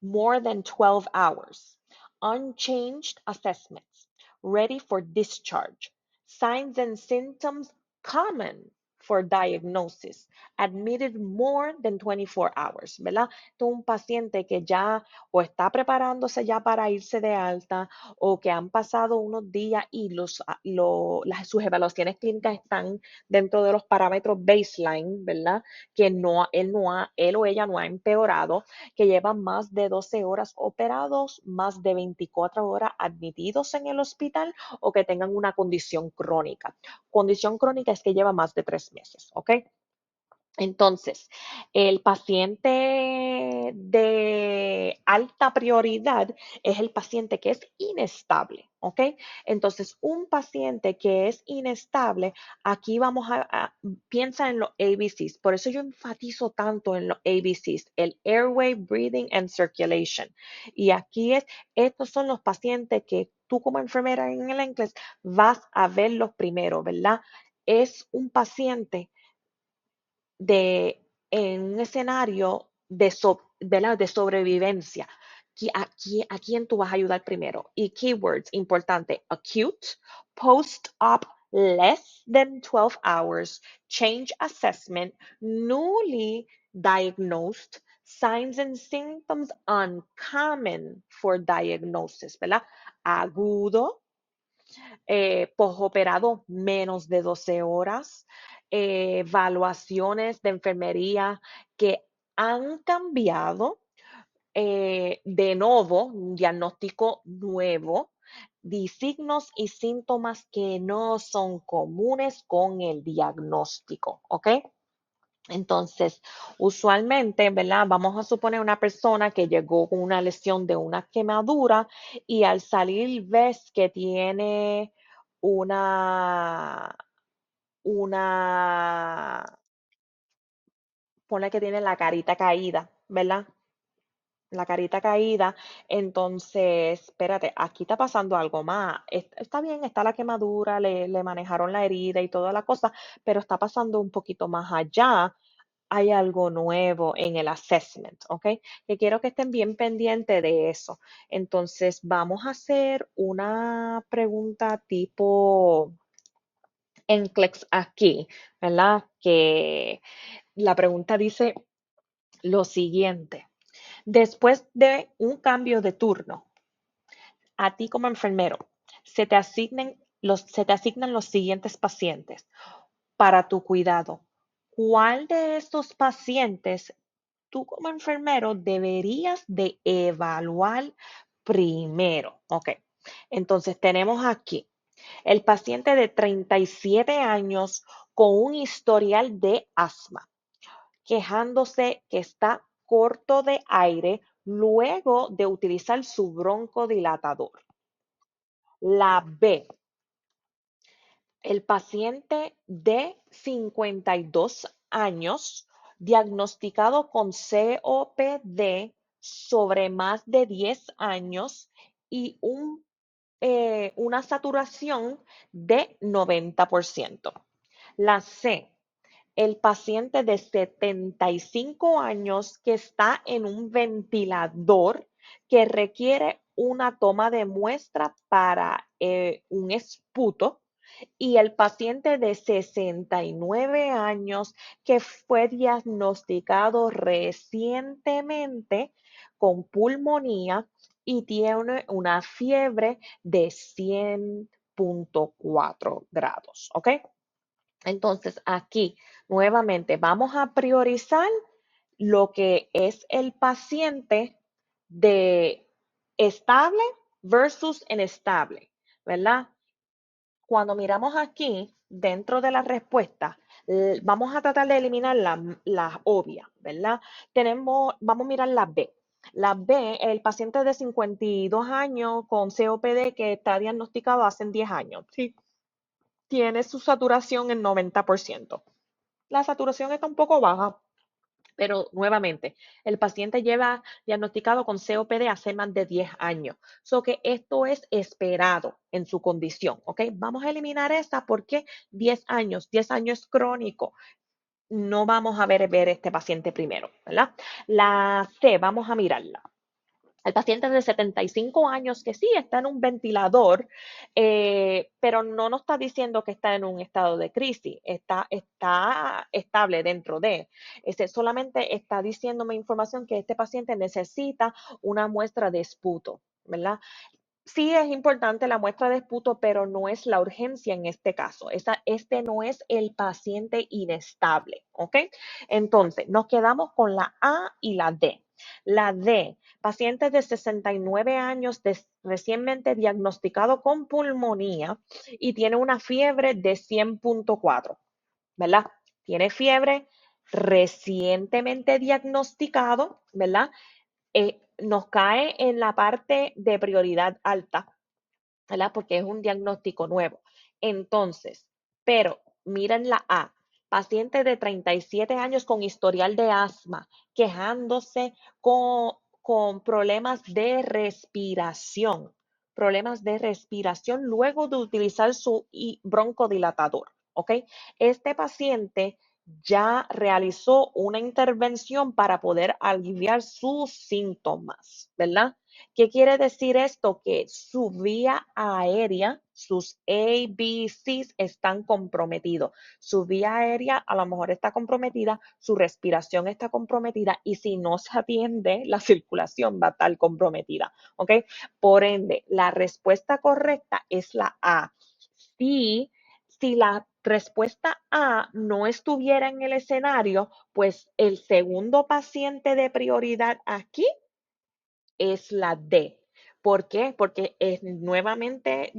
more than 12 hours, unchanged assessments, ready for discharge, signs and symptoms common for diagnosis, admitted more than 24 hours, ¿verdad? Tú un paciente que ya o está preparándose ya para irse de alta o que han pasado unos días y sus evaluaciones clínicas están dentro de los parámetros baseline, ¿verdad? Que él o ella no ha empeorado, que llevan más de 12 horas operados, más de 24 horas admitidos en el hospital o que tengan una condición crónica. Condición crónica es que lleva más de 3 meses, ¿ok? Entonces, el paciente de alta prioridad es el paciente que es inestable, ¿ok? Entonces, un paciente que es inestable, aquí vamos piensa en los ABCs. Por eso yo enfatizo tanto en los ABCs, el Airway, Breathing and Circulation. Y aquí estos son los pacientes que tú como enfermera en el NCLEX vas a ver los primeros, ¿verdad? Es un paciente de en un escenario de sobrevivencia. ¿A quién tú vas a ayudar primero? Y keywords importante, acute, post-op less than 12 hours, change assessment, newly diagnosed, signs and symptoms uncommon for diagnosis, ¿verdad? Agudo, posoperado menos de 12 horas, evaluaciones de enfermería que han cambiado, de nuevo, un diagnóstico nuevo, de signos y síntomas que no son comunes con el diagnóstico, ¿ok? Entonces, usualmente, ¿verdad? Vamos a suponer una persona que llegó con una lesión de una quemadura y al salir ves que tiene una, una, pone que tiene la carita caída, ¿verdad? La carita caída. Entonces, espérate, aquí está pasando algo más. Está bien, está la quemadura, le manejaron la herida y toda la cosa, pero está pasando un poquito más allá. Hay algo nuevo en el assessment, ¿ok? Que quiero que estén bien pendientes de eso. Entonces, vamos a hacer una pregunta tipo NCLEX aquí, ¿verdad? Que la pregunta dice lo siguiente. Después de un cambio de turno, a ti como enfermero, se te asignan los siguientes pacientes para tu cuidado. ¿Cuál de estos pacientes tú como enfermero deberías de evaluar primero? Ok, entonces tenemos aquí el paciente de 37 años con un historial de asma, quejándose que está corto de aire luego de utilizar su broncodilatador. La B, el paciente de 52 años diagnosticado con COPD sobre más de 10 años y una saturación de 90%. La C, el paciente de 75 años que está en un ventilador que requiere una toma de muestra para un esputo Y el paciente de 69 años que fue diagnosticado recientemente con pulmonía y tiene una fiebre de 100,4 grados, ¿ok? Entonces, aquí nuevamente vamos a priorizar lo que es el paciente de estable versus inestable, ¿verdad? Cuando miramos aquí, dentro de la respuesta, vamos a tratar de eliminar las obvias, ¿verdad? Vamos a mirar la B. La B, el paciente de 52 años con COPD que está diagnosticado hace 10 años. Sí, tiene su saturación en 90%. La saturación está un poco baja, pero nuevamente, el paciente lleva diagnosticado con COPD hace más de 10 años. So que esto es esperado en su condición, ¿ok? Vamos a eliminar esa porque 10 años crónico. No vamos a ver este paciente primero, ¿verdad? La C, vamos a mirarla. El paciente de 75 años que sí está en un ventilador, pero no nos está diciendo que está en un estado de crisis, está estable dentro de. Solamente está diciéndome información que este paciente necesita una muestra de esputo, ¿verdad? Sí es importante la muestra de esputo, pero no es la urgencia en este caso. Este no es el paciente inestable, ¿ok? Entonces, nos quedamos con la A y la D. La D, paciente de 69 años recientemente diagnosticado con pulmonía y tiene una fiebre de 100,4, ¿verdad? Tiene fiebre recientemente diagnosticado, ¿verdad? Nos cae en la parte de prioridad alta, ¿verdad? Porque es un diagnóstico nuevo. Entonces, pero miren la A, paciente de 37 años con historial de asma, quejándose con problemas de respiración luego de utilizar su broncodilatador, ¿ok? Este paciente ya realizó una intervención para poder aliviar sus síntomas, ¿verdad? ¿Qué quiere decir esto? Que su vía aérea, sus ABCs están comprometidos. Su vía aérea a lo mejor está comprometida, su respiración está comprometida y si no se atiende, la circulación va a estar comprometida. ¿Ok? Por ende, la respuesta correcta es la A. Si la respuesta A no estuviera en el escenario, pues el segundo paciente de prioridad aquí es la D. ¿Por qué? Porque nuevamente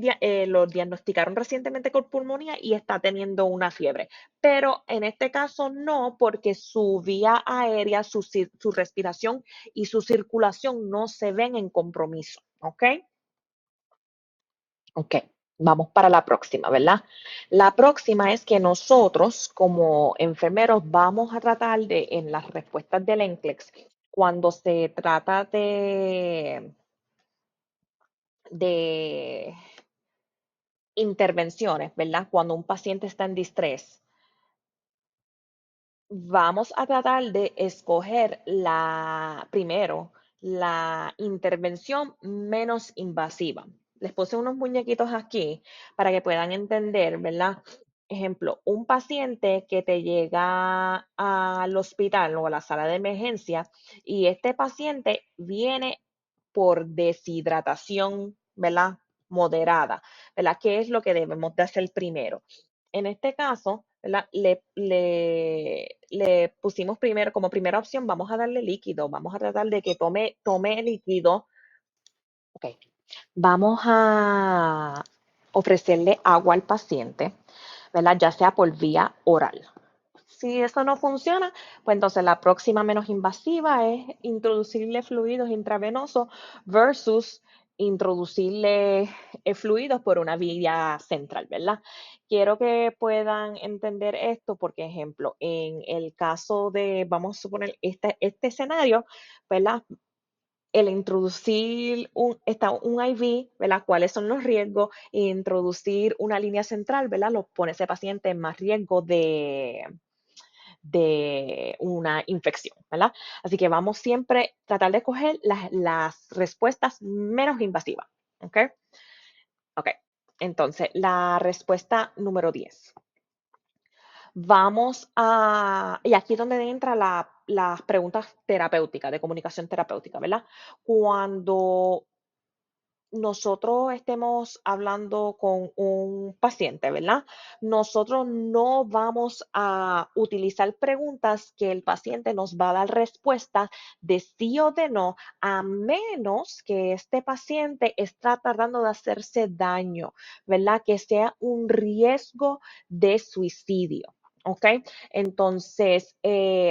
lo diagnosticaron recientemente con pulmonía y está teniendo una fiebre. Pero en este caso no, porque su vía aérea, su respiración y su circulación no se ven en compromiso. ¿Ok? Ok, vamos para la próxima, ¿verdad? La próxima es que nosotros como enfermeros vamos a tratar de, en las respuestas del NCLEX, cuando se trata de intervenciones, ¿verdad? Cuando un paciente está en distrés, vamos a tratar de escoger primero la intervención menos invasiva. Les puse unos muñequitos aquí para que puedan entender, ¿verdad? Ejemplo, un paciente que te llega al hospital o a la sala de emergencia y este paciente viene por deshidratación, ¿verdad? Moderada, ¿verdad? ¿Qué es lo que debemos de hacer primero? En este caso, ¿verdad? Le pusimos primero, como primera opción, vamos a darle líquido, vamos a tratar de que tome líquido. Ok, vamos a ofrecerle agua al paciente, ¿verdad? Ya sea por vía oral. Si eso no funciona, pues entonces la próxima menos invasiva es introducirle fluidos intravenosos versus introducirle fluidos por una vía central, ¿verdad? Quiero que puedan entender esto porque, ejemplo, en el caso de, vamos a suponer este escenario, ¿verdad? El introducir un IV, ¿verdad? ¿Cuáles son los riesgos? Introducir una línea central, ¿verdad? Lo pone ese paciente en más riesgo de una infección, ¿verdad? Así que vamos siempre a tratar de escoger las respuestas menos invasivas, ¿ok? Ok. Entonces, la respuesta número 10. Vamos a, y aquí es donde entra las preguntas terapéuticas, de comunicación terapéutica, ¿verdad? Cuando nosotros estemos hablando con un paciente, ¿verdad? Nosotros no vamos a utilizar preguntas que el paciente nos va a dar respuesta de sí o de no, a menos que este paciente está tratando de hacerse daño, ¿verdad? Que sea un riesgo de suicidio. ¿Ok? Entonces,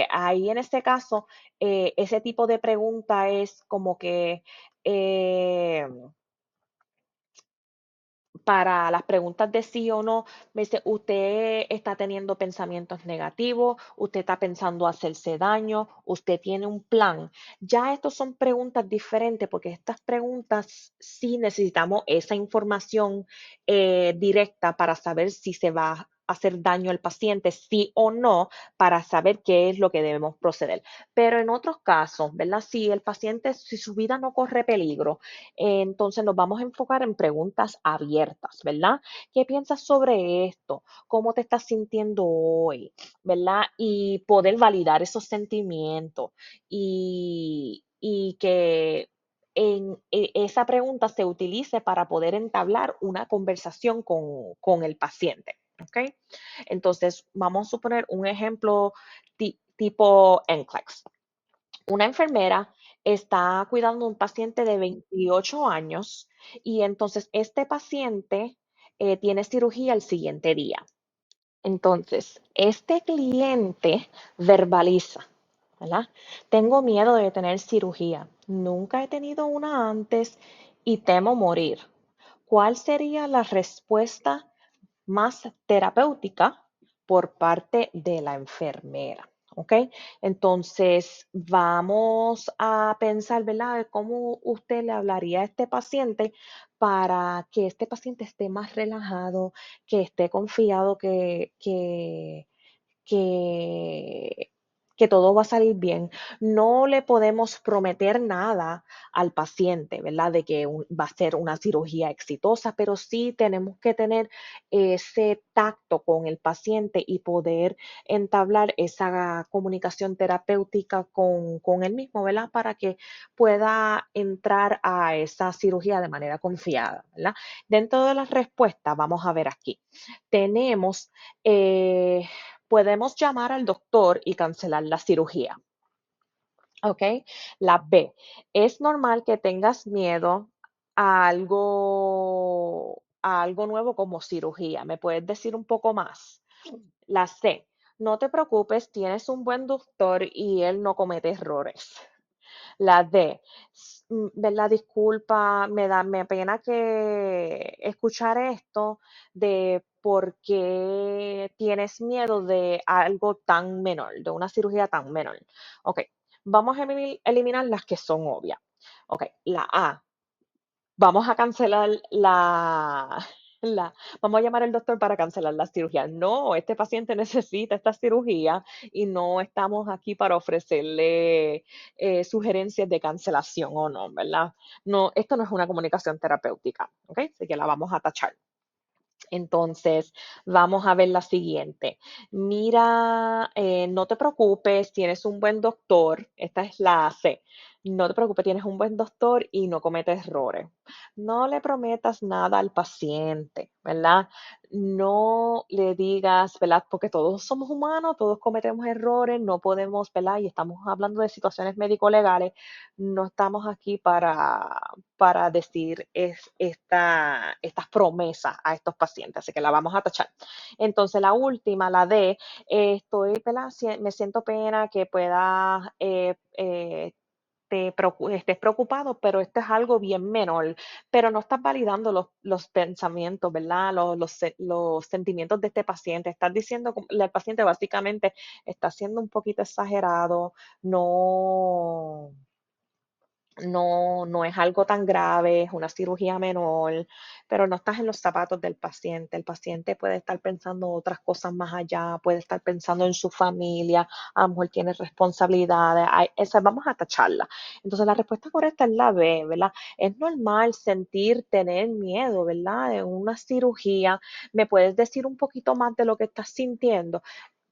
ahí en este caso, ese tipo de pregunta es como que eh, para las preguntas de sí o no, me dice, usted está teniendo pensamientos negativos, usted está pensando hacerse daño, usted tiene un plan. Ya estos son preguntas diferentes porque estas preguntas sí necesitamos esa información directa para saber si se va a hacer daño al paciente, sí o no, para saber qué es lo que debemos proceder. Pero en otros casos, ¿verdad? Si el paciente, si su vida no corre peligro, entonces nos vamos a enfocar en preguntas abiertas, ¿verdad? ¿Qué piensas sobre esto? ¿Cómo te estás sintiendo hoy? ¿Verdad? Y poder validar esos sentimientos y que esa pregunta se utilice para poder entablar una conversación con el paciente. ¿Ok? Entonces, vamos a suponer un ejemplo tipo NCLEX. Una enfermera está cuidando a un paciente de 28 años y entonces este paciente tiene cirugía el siguiente día. Entonces, este cliente verbaliza, ¿verdad? Tengo miedo de tener cirugía. Nunca he tenido una antes y temo morir. ¿Cuál sería la respuesta más terapéutica por parte de la enfermera? ¿Ok? Entonces, vamos a pensar, ¿verdad?, de cómo usted le hablaría a este paciente para que este paciente esté más relajado, que esté confiado que, que todo va a salir bien. No le podemos prometer nada al paciente, ¿verdad? De que va a ser una cirugía exitosa, pero sí tenemos que tener ese tacto con el paciente y poder entablar esa comunicación terapéutica con él mismo, ¿verdad? Para que pueda entrar a esa cirugía de manera confiada, ¿verdad? Dentro de las respuestas, vamos a ver aquí. Tenemos eh, podemos llamar al doctor y cancelar la cirugía. ¿Ok? La B. Es normal que tengas miedo a algo nuevo como cirugía. ¿Me puedes decir un poco más? La C. No te preocupes, tienes un buen doctor y él no comete errores. La D, ¿verdad? Disculpa, me apena que escuchar esto de por qué tienes miedo de algo tan menor, de una cirugía tan menor. Ok, vamos a eliminar las que son obvias. Ok, la A, vamos a cancelar la vamos a llamar al doctor para cancelar la cirugía. No, este paciente necesita esta cirugía y no estamos aquí para ofrecerle sugerencias de cancelación o no, ¿verdad? No, esto no es una comunicación terapéutica, ¿ok? Así que la vamos a tachar. Entonces, vamos a ver la siguiente. Mira, no te preocupes, tienes un buen doctor. Esta es la C. No te preocupes, tienes un buen doctor y no cometes errores. No le prometas nada al paciente, ¿verdad? No le digas, ¿verdad? Porque todos somos humanos, todos cometemos errores, no podemos, ¿verdad? Y estamos hablando de situaciones médico-legales. No estamos aquí para decir estas promesas a estos pacientes, así que la vamos a tachar. Entonces, la última, la D, estoy, ¿verdad? Me siento pena que puedas estés preocupado, pero esto es algo bien menor, pero no estás validando los pensamientos, ¿verdad? Los sentimientos de este paciente. Estás diciendo que el paciente básicamente está siendo un poquito exagerado, no, no es algo tan grave, es una cirugía menor, pero no estás en los zapatos del paciente. El paciente puede estar pensando otras cosas más allá, puede estar pensando en su familia, a lo mejor tiene responsabilidades, esa vamos a tacharla. Entonces la respuesta correcta es la B, ¿verdad? Es normal sentir, tener miedo, ¿verdad? De una cirugía. ¿Me puedes decir un poquito más de lo que estás sintiendo?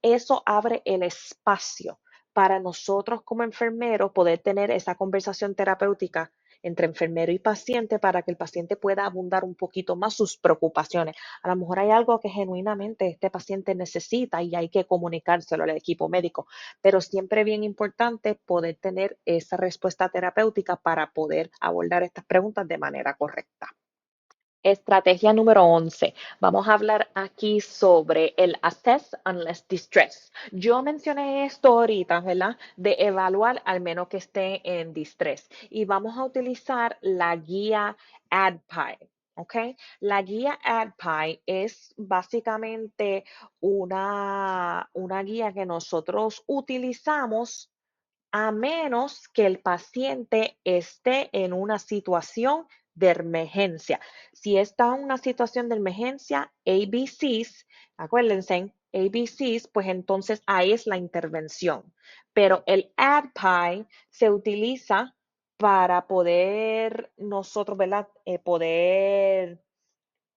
Eso abre el espacio para nosotros como enfermeros poder tener esa conversación terapéutica entre enfermero y paciente para que el paciente pueda abundar un poquito más sus preocupaciones. A lo mejor hay algo que genuinamente este paciente necesita y hay que comunicárselo al equipo médico, pero siempre es bien importante poder tener esa respuesta terapéutica para poder abordar estas preguntas de manera correcta. Estrategia número 11. Vamos a hablar aquí sobre el assess unless distress. Yo mencioné esto ahorita, ¿verdad? De evaluar al menos que esté en distress. Y vamos a utilizar la guía ADPI. ¿Ok? La guía ADPI es básicamente una guía que nosotros utilizamos a menos que el paciente esté en una situación de emergencia. Si está en una situación de emergencia, ABCs, acuérdense, ABCs, pues entonces ahí es la intervención. Pero el ADPI se utiliza para poder nosotros, ¿verdad? Poder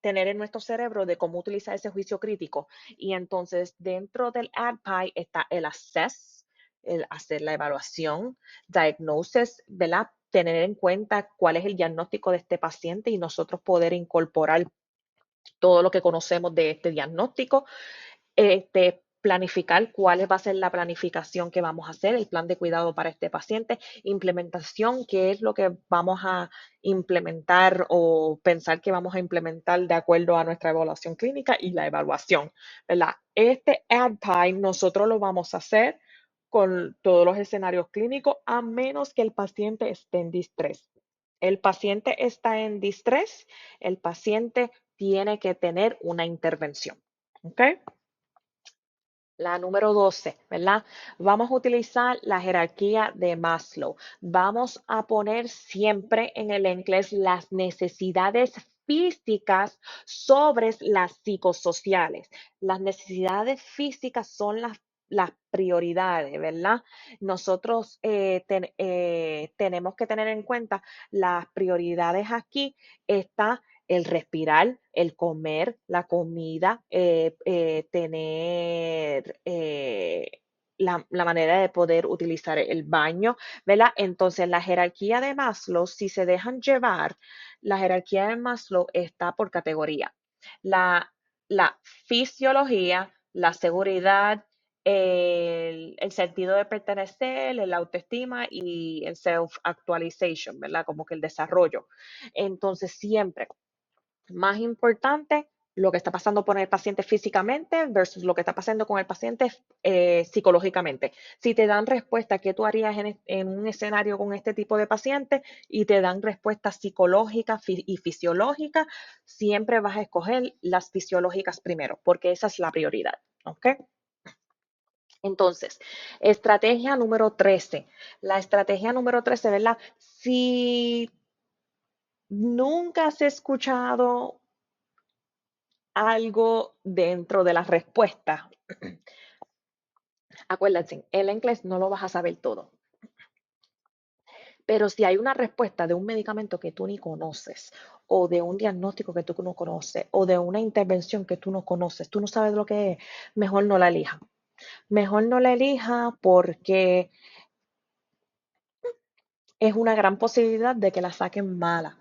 tener en nuestro cerebro de cómo utilizar ese juicio crítico. Y entonces dentro del ADPI está el assess, el hacer la evaluación, diagnosis, ¿verdad? Tener en cuenta cuál es el diagnóstico de este paciente y nosotros poder incorporar todo lo que conocemos de este diagnóstico, planificar cuál va a ser la planificación que vamos a hacer, el plan de cuidado para este paciente, implementación, qué es lo que vamos a implementar o pensar que vamos a implementar de acuerdo a nuestra evaluación clínica y la evaluación, ¿verdad? Este ADPI nosotros lo vamos a hacer con todos los escenarios clínicos a menos que el paciente esté en distrés. El paciente está en distrés, el paciente tiene que tener una intervención. ¿Ok? La número 12, ¿verdad? Vamos a utilizar la jerarquía de Maslow. Vamos a poner siempre en el inglés las necesidades físicas sobre las psicosociales. Las necesidades físicas son las prioridades, ¿verdad? Nosotros tenemos que tener en cuenta las prioridades aquí. Está el respirar, el comer, la comida, tener la manera de poder utilizar el baño, ¿verdad? Entonces, la jerarquía de Maslow, si se dejan llevar, la jerarquía de Maslow está por categoría. La, la fisiología, la seguridad, el sentido de pertenecer, el autoestima y el self-actualization, ¿verdad? Como que el desarrollo. Entonces, siempre más importante lo que está pasando por el paciente físicamente versus lo que está pasando con el paciente psicológicamente. Si te dan respuesta, ¿qué tú harías en un escenario con este tipo de paciente? Y te dan respuestas psicológicas y fisiológicas, siempre vas a escoger las fisiológicas primero, porque esa es la prioridad. ¿Ok? Entonces, estrategia número 13. La estrategia número 13, ¿verdad? Si nunca has escuchado algo dentro de la respuesta. Acuérdense, el inglés no lo vas a saber todo, pero si hay una respuesta de un medicamento que tú ni conoces, o de un diagnóstico que tú no conoces, o de una intervención que tú no conoces, tú no sabes lo que es, mejor no la elija. Mejor no la elija porque es una gran posibilidad de que la saquen mala.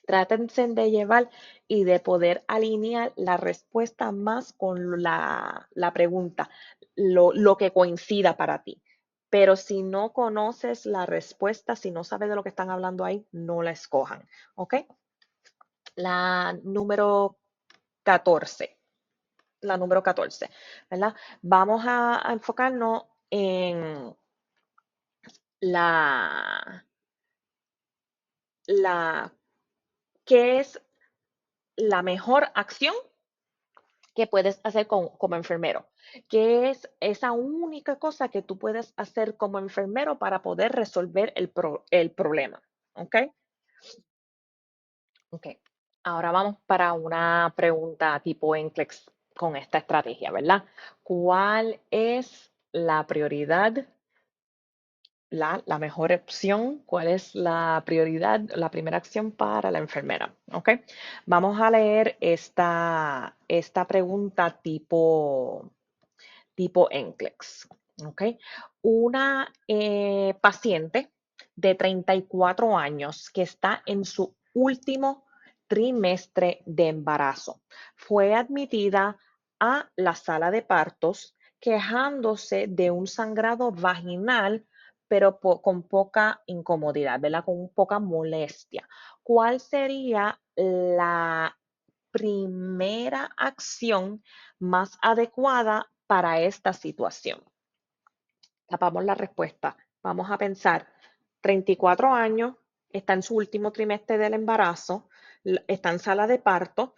Trátense de llevar y de poder alinear la respuesta más con la pregunta, lo que coincida para ti. Pero si no conoces la respuesta, si no sabes de lo que están hablando ahí, no la escojan. ¿Ok? La número 14. La número 14, ¿verdad? Vamos a enfocarnos en la, la, ¿qué es la mejor acción que puedes hacer como enfermero. ¿Qué es esa única cosa que tú puedes hacer como enfermero para poder resolver el problema? ¿Ok? Ok. Ahora vamos para una pregunta tipo NCLEX con esta estrategia, ¿verdad? ¿Cuál es la prioridad, la mejor opción? ¿Cuál es la prioridad, la primera acción para la enfermera? ¿Ok? Vamos a leer esta pregunta tipo NCLEX. ¿Ok? Una paciente de 34 años que está en su último trimestre de embarazo fue admitida a la sala de partos quejándose de un sangrado vaginal, pero con poca incomodidad, ¿verdad? Con poca molestia. ¿Cuál sería la primera acción más adecuada para esta situación? Tapamos la respuesta. Vamos a pensar, 34 años, está en su último trimestre del embarazo, está en sala de parto,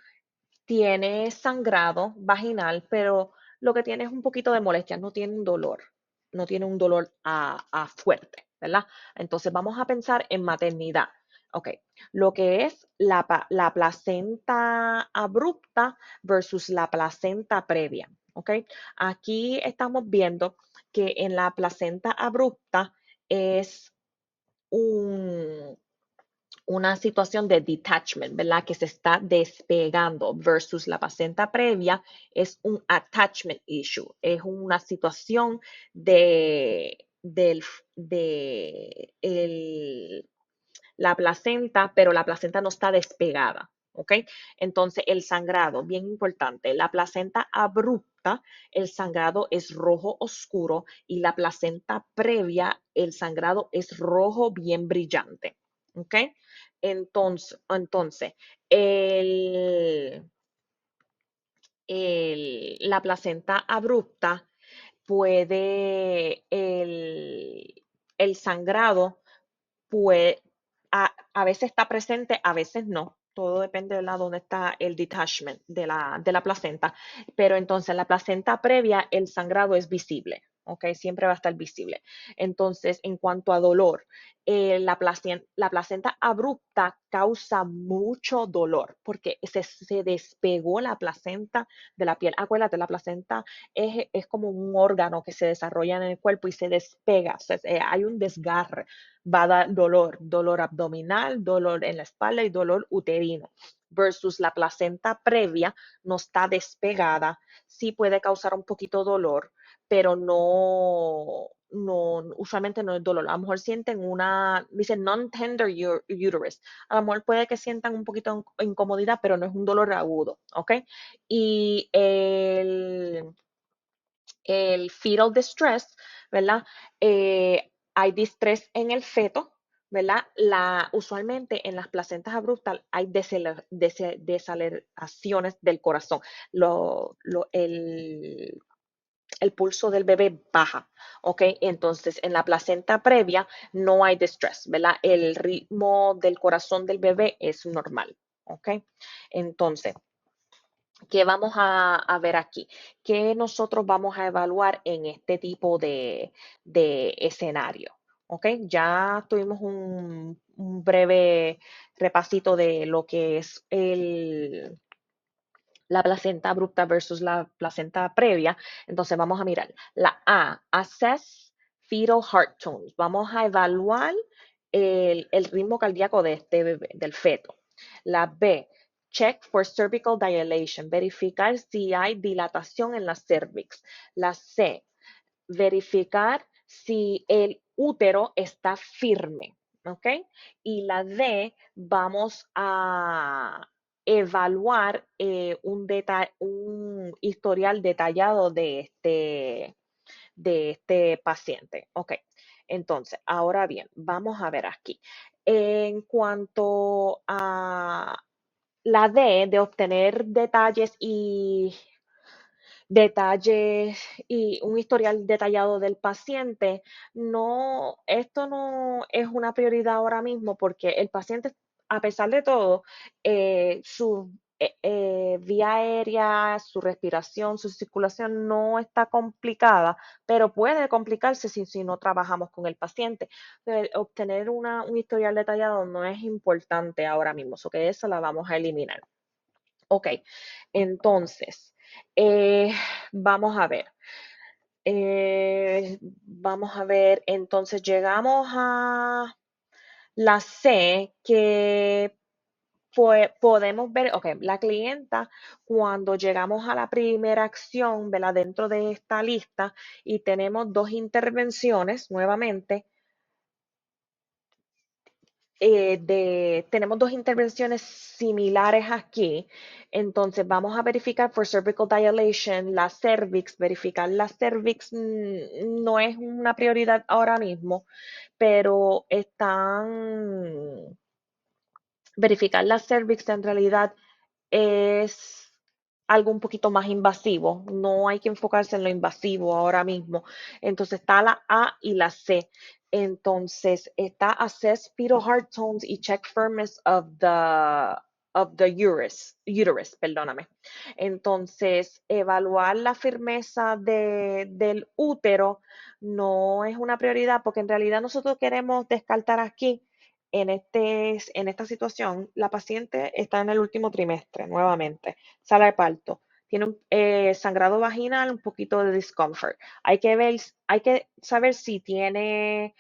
tiene sangrado vaginal, pero lo que tiene es un poquito de molestia, no tiene un dolor, no tiene un dolor a fuerte, ¿verdad? Entonces vamos a pensar en maternidad. Ok, lo que es la placenta abrupta versus la placenta previa. Ok, aquí estamos viendo que en la placenta abrupta es un, una situación de detachment, ¿verdad? Que se está despegando versus la placenta previa es un attachment issue, es una situación de la placenta, pero la placenta no está despegada, ¿ok? Entonces, el sangrado, bien importante, la placenta abrupta, el sangrado es rojo oscuro y la placenta previa, el sangrado es rojo bien brillante, ¿ok? Entonces el, la placenta abrupta puede, el sangrado pues a veces está presente, a veces no. Todo depende de la dónde está el detachment de la placenta. Pero entonces la placenta previa, el sangrado es visible. ¿Ok? Siempre va a estar visible. Entonces, en cuanto a dolor, la placenta abrupta causa mucho dolor porque se despegó la placenta de la piel. Acuérdate, la placenta es como un órgano que se desarrolla en el cuerpo y se despega. O sea, hay un desgarre, va a dar dolor, dolor abdominal, dolor en la espalda y dolor uterino. Versus la placenta previa no está despegada, sí puede causar un poquito dolor, pero usualmente no es dolor. A lo mejor sienten dice non-tender uterus. A lo mejor puede que sientan un poquito de incomodidad, pero no es un dolor agudo, ¿ok? Y el fetal distress, ¿verdad? Hay distrés en el feto, ¿verdad? Usualmente en las placentas abruptas hay desaceleraciones del corazón. El pulso del bebé baja, ¿ok? Entonces, en la placenta previa no hay distress, ¿verdad? El ritmo del corazón del bebé es normal, ¿ok? Entonces, ¿qué vamos a ver aquí? ¿Qué nosotros vamos a evaluar en este tipo de escenario? ¿Ok? Ya tuvimos un breve repasito de lo que es la placenta abrupta versus la placenta previa. Entonces vamos a mirar. La A, assess fetal heart tones. Vamos a evaluar el ritmo cardíaco de este bebé, del feto. La B, check for cervical dilation. Verificar si hay dilatación en la cervix. La C, verificar si el útero está firme, ¿ok? Y la D, vamos a evaluar un historial detallado de este paciente, ¿ok? Entonces, ahora bien, vamos a ver aquí. En cuanto a la D de obtener detalles y un historial detallado del paciente, no, esto no es una prioridad ahora mismo porque el paciente, a pesar de todo, vía aérea, su respiración, su circulación no está complicada, pero puede complicarse si no trabajamos con el paciente. Obtener un historial detallado no es importante ahora mismo, so que esa la vamos a eliminar. Ok, entonces, eh, vamos a ver. Vamos a ver, entonces llegamos a la C, que podemos ver, ok, la clienta, cuando llegamos a la primera acción, ¿verdad? Dentro de esta lista y tenemos dos intervenciones nuevamente, tenemos dos intervenciones similares aquí. Entonces vamos a verificar for cervical dilation, la cervix. Verificar la cervix no es una prioridad ahora mismo, pero verificar la cervix en realidad es algo un poquito más invasivo. No hay que enfocarse en lo invasivo ahora mismo. Entonces está la A y la C. Entonces está assess fetal heart tones y check firmness of the uterus, perdóname. Entonces, evaluar la firmeza del útero no es una prioridad porque en realidad nosotros queremos descartar aquí en esta situación, la paciente está en el último trimestre nuevamente, sala de parto, tiene un sangrado vaginal, un poquito de discomfort. Hay que saber si tiene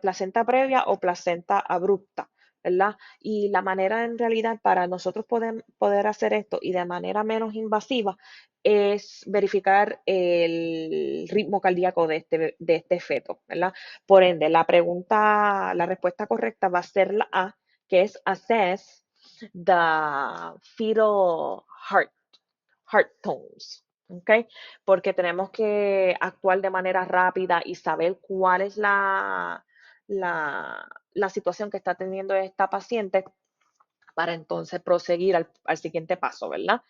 placenta previa o placenta abrupta, ¿verdad? Y la manera en realidad para nosotros poder hacer esto y de manera menos invasiva es verificar el ritmo cardíaco de este feto, ¿verdad? Por ende, la respuesta correcta va a ser la A, que es assess the fetal heart tones. ¿Ok? Porque tenemos que actuar de manera rápida y saber cuál es la situación que está teniendo esta paciente para entonces proseguir al siguiente paso, ¿verdad?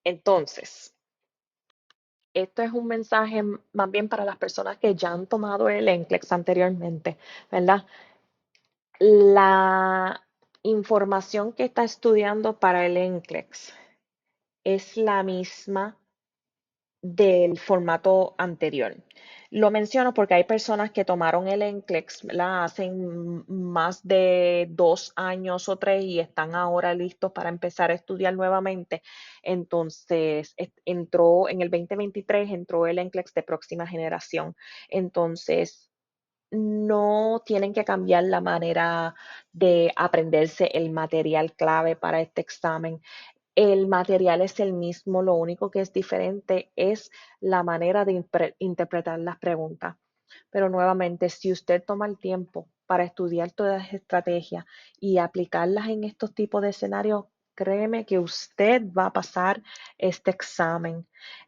Entonces, esto es un mensaje más bien para las personas que ya han tomado el NCLEX anteriormente, ¿verdad? La información que está estudiando para el NCLEX es la misma del formato anterior. Lo menciono porque hay personas que tomaron el NCLEX, ¿verdad? Hace más de 2 años o 3 y están ahora listos para empezar a estudiar nuevamente. Entonces, entró en el 2023, entró el NCLEX de próxima generación. Entonces, no tienen que cambiar la manera de aprenderse el material clave para este examen. El material es el mismo, lo único que es diferente es la manera de interpretar las preguntas. Pero nuevamente, si usted toma el tiempo para estudiar todas las estrategias y aplicarlas en estos tipos de escenarios, créeme que usted va a pasar este examen.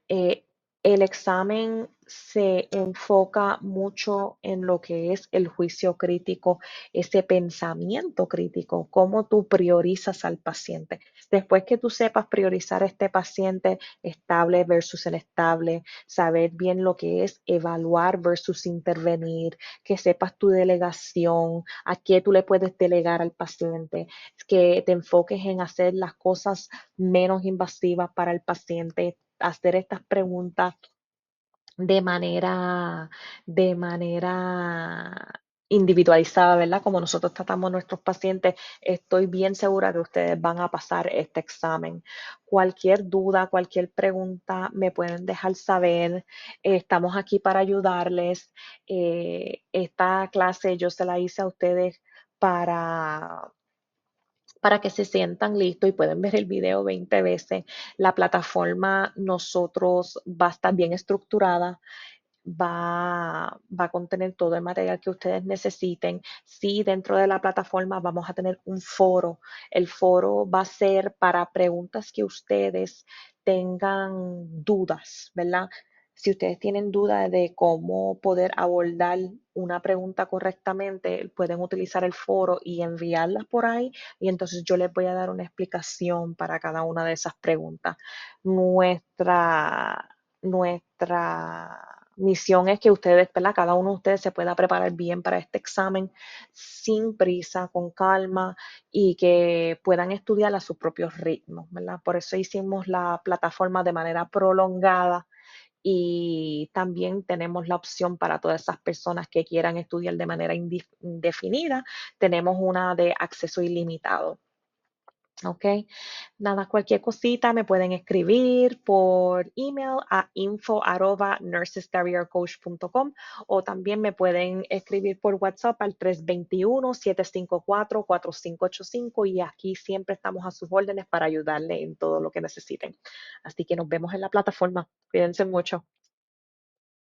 Eh, el examen se enfoca mucho en lo que es el juicio crítico, ese pensamiento crítico, cómo tú priorizas al paciente. Después que tú sepas priorizar a este paciente estable versus inestable, saber bien lo que es evaluar versus intervenir, que sepas tu delegación, a qué tú le puedes delegar al paciente, que te enfoques en hacer las cosas menos invasivas para el paciente, hacer estas preguntas de manera individualizada, ¿verdad? Como nosotros tratamos a nuestros pacientes, estoy bien segura que ustedes van a pasar este examen. Cualquier duda, cualquier pregunta, me pueden dejar saber. Estamos aquí para ayudarles. Esta clase yo se la hice a ustedes para para que se sientan listos y pueden ver el video 20 veces. La plataforma nosotros va a estar bien estructurada, va a contener todo el material que ustedes necesiten. Sí, dentro de la plataforma vamos a tener un foro. El foro va a ser para preguntas que ustedes tengan dudas, ¿verdad? Si ustedes tienen duda de cómo poder abordar una pregunta correctamente, pueden utilizar el foro y enviarlas por ahí y entonces yo les voy a dar una explicación para cada una de esas preguntas. Nuestra misión es que ustedes, ¿verdad? Cada uno de ustedes se pueda preparar bien para este examen sin prisa, con calma y que puedan estudiar a sus propios ritmos, ¿verdad? Por eso hicimos la plataforma de manera prolongada y también tenemos la opción para todas esas personas que quieran estudiar de manera indefinida, tenemos una de acceso ilimitado. ¿Ok? Nada, cualquier cosita me pueden escribir por email a info@nursescareercoach.com o también me pueden escribir por WhatsApp al 321-754-4585 y aquí siempre estamos a sus órdenes para ayudarle en todo lo que necesiten. Así que nos vemos en la plataforma. Cuídense mucho.